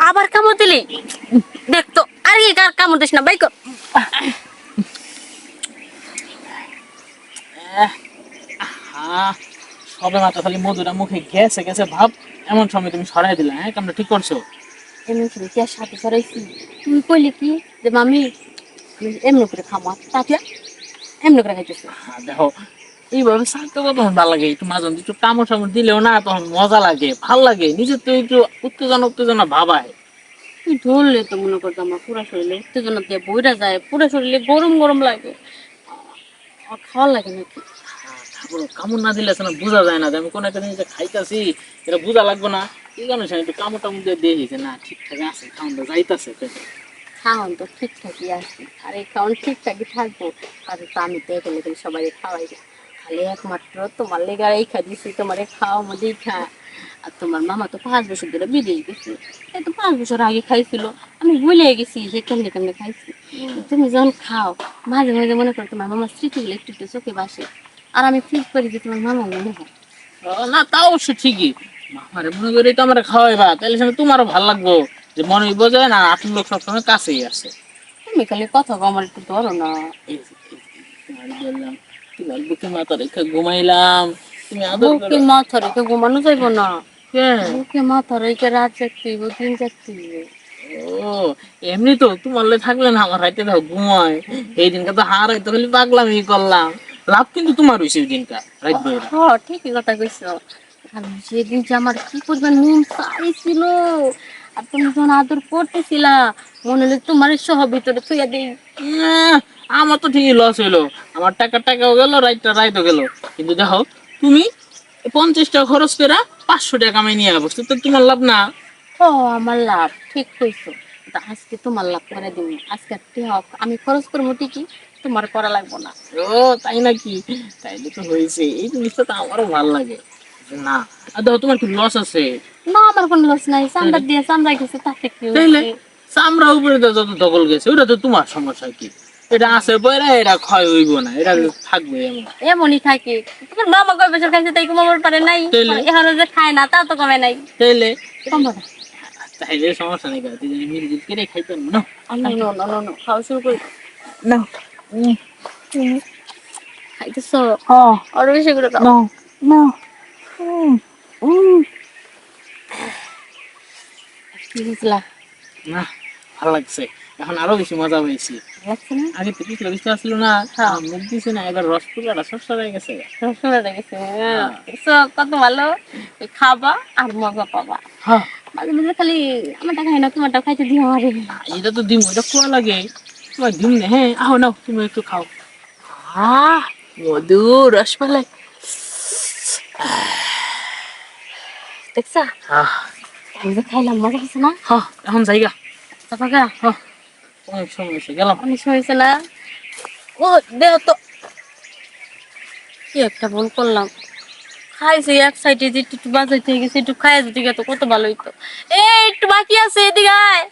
আবার কামড় দিলি দেখতো আর কি কামড় দিস না বাইক হ্যাঁ, সবে মাত্র খালি মধুটা মুখে গেছে গেছে ভাব, এমন সময় তুমি সরাই দিলে। হ্যাঁ, কামটা ঠিক করছো। এমনি ছিল কি আর সাথে সরাইছি তুই কইলি কি যে মামি আমি এমনি করে খামা তাতিয়া এমনি করে খাইতেছি দেখো, এইভাবে শান্ত তখন ভালো লাগে। একটু মাঝে মধ্যে একটু কামড় সামড় দিলেও না তখন মজা লাগে, ভাল লাগে, নিজের তো একটু উত্তেজনা উত্তেজনা ভাবায়। তুই ধরলে তো মনে করতো আমার পুরা শরীরে উত্তেজনা দিয়ে বইরা যায় পুরা শরীরে গরম গরম লাগে আর খাওয়া লাগে নাকি তারপর কামড় না দিলে আসলে বোঝা যায় না যে আমি কোন একটা জিনিস খাইতেছি, এটা বোঝা লাগবে না। এই কারণে সে একটু কামড় টামড় দিয়ে দেখি যে না ঠিকঠাক আছে, খাওয়ানটা যাইতেছে পেটে। খাওয়ান তো ঠিকঠাকই আসি আর এই খাওয়ান ঠিকঠাকই থাকবো আর তো আমি তো এখানে খালি সবাই খাওয়াই না খালি একমাত্র তোমার লেগে এই খা দিছি তোমার খাওয়া মধ্যেই খা আর তোমার মামা তো 5 বছর ধরে বিদেশ গেছে এই তো 5 বছর আগে খাইছিল আমি ভুলে গেছি যে কেমনে কেমনে খাইছি তুমি যখন খাও মাঝে মাঝে মনে করো তোমার মামার স্মৃতিগুলো একটু একটু চোখে বাসে আর আমি ফিল করি যে তোমার মামা মনে হয় না তা অবশ্য ঠিকই, মামারে মনে করি তো আমরা খাওয়াইবা, তাহলে সঙ্গে তোমারও ভালো লাগবো যে মনে বোঝায় না আপনার লোক সবসময় কাছেই আছে। তুমি খালি কথা কও, আমার একটু ধরো না এই যে, তোমার বললাম, তোমার বুকে মাথা রেখে ঘুমাইলাম, তুমি আদর বুকে করো। মাথা রেখে ঘুমানো যাইব না হ্যাঁ। বুকে মাথা রেখে রাত জাগতে হইব দিন জাগতে হইব ও, এমনি তো তোমার লে থাকলে না আমার রাইতে দাও ঘুমায়। এই দিনটা তো হার হয়তো খালি পাগলামি করলাম, লাভ কিন্তু তোমার হয়েছে ওই দিনটা রাইত বইরা। হ্যাঁ ঠিকই কথা কইছো আর সেদিন যে আমার কি পরিমাণ মন চাইছিল আর তুমি যখন আদর করতেছিলা মনে হলো তোমার সহ ভিতরে থইয়া দিই আমার তো ঠিকই লস হইলো, আমার টাকাও গেল, রাইতও গেল। কিন্তু দেখো, তুমি 50 টাকা খরচ করে 500 টাকা কামাই নিয়ে বসছো, তো তোমার লাভ না? ও আমার লাভ ঠিক কইছো তা আজকে তোমার লাভ করে দিন আজকে হোক আমি খরচ করবো ঠিকই তোমার করা লাগবো না ও তাই নাকি? তাইলে তো হয়েছে, এই জিনিসটা তো আমারও ভালো লাগে। না, আর দেখো তোমার কি লস আছে? না আমার কোনো লস নাই চান্দা দিয়ে চান্দা গেছে তাতে কি তাইলে হয়েছে চামড়া উপরে তো যত দখল গেছে ওটা তো তোমার সমস্যা কি? এটা আছে বইরা, এটা ক্ষয় হইব না, এটা থাকবে এমন। এমনই থাকে তোমার মামা কয় বছর খাইছে তাই কমাবার পারে নাই তাইলে? এখনো যে খায় না তা তো কমে নাই তাইলে কমবো না তাইলে সমস্যা নেই, দুজনে মিলজুল করে খাইতাম না। খাওয়া শুরু করি না, খাইতেছ হ্যাঁ, আরো বেশি করে দাও না, না, কি বুঝলা না, ভালো লাগছে, এখন আরো বেশি মজা পেয়েছি। লাগছে না আগে তো পিছলা পিছলা আসলো না, হ্যাঁ। মুখ দিছে না, এবার রস পুরাটা সরসর হয়ে গেছে। শুনে দেখেছি হ্যাঁ। দেখছো কত ভালো এই খাবা আর মজা পাবা হ্যাঁ, মাঝে মাঝে খালি আমারটা খাই না তোমারটা খাইতে দিও আমারে এটা তো ডিম, এটা খোয়া লাগে, তোমার ডিম নে। হ্যাঁ, আহ নাও, তুমি একটু খাও। আহ, মধু রসমালাই। দেখছা আহ, আমি যে খাইলাম মজা হয়েছে না হ্যাঁ, এখন জায়গা। চাপাগা হ্যাঁ, অনেক সময় এসে গেলাম। অনেক সময় হয়েছে না ও দেহ তো কি একটা ভুল করলাম খাইছে এক সাইডে যে একটু বাজাইতে গেছে একটু খাইয়া যদি গেতো কত ভালো হইতো এই একটু বাকি আছে এদিকে আয়